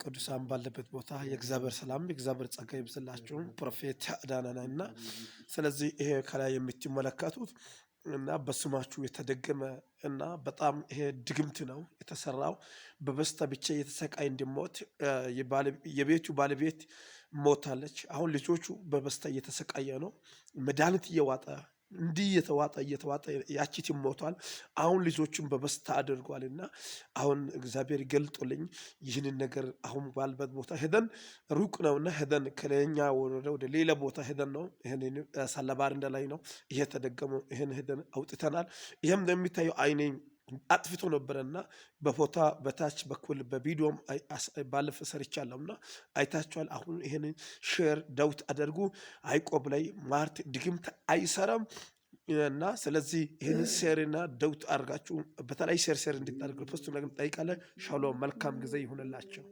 ቅዱሳን ባለበት ቦታ የእግዚአብሔር ሰላም የእግዚአብሔር ጸጋ ይብዛላችሁ። ፕሮፌት አዳናና ስለዚህ ይሄ ከላይ የምትመለከቱት እና በስማችሁ የተደገመ እና በጣም ይሄ ድግምት ነው የተሰራው በበስታ ብቻ የተሰቃይ እንዲሞት የቤቱ ባለቤት ሞታለች። አሁን ልጆቹ በበስታ እየተሰቃየ ነው። መድኃኒት እየዋጠ እንዲህ እየተዋጠ ያቺትም ሞቷል። አሁን ልጆቹን በበስታ አድርጓልና አሁን እግዚአብሔር ገልጦልኝ ይህንን ነገር አሁን ባልበት ቦታ ሄደን ሩቅ ነውና ሄደን ከለኛ ወደ ሌላ ቦታ ሄደን ነው ይሄንን ሳላባር እንደላይ ነው ይሄ ተደገመው ይሄን ሄደን አውጥተናል። ይሄም እንደሚታየው አይኔ አጥፍቶ ነበርና በፎታ በታች በኩል በቪዲዮም ባለፈ ሰርቻለሁና አይታችኋል። አሁን ይሄንን ሼር ዳውት አድርጉ። አይቆብ ላይ ማርት ድግምት አይሰራም እና ስለዚህ ይሄንን ሼርና ዳውት አድርጋችሁ በተለይ ሼር እንድታደርጉ ፖስት ነገር ጠይቃለሁ። ሻሎም መልካም ጊዜ ይሁንላችሁ።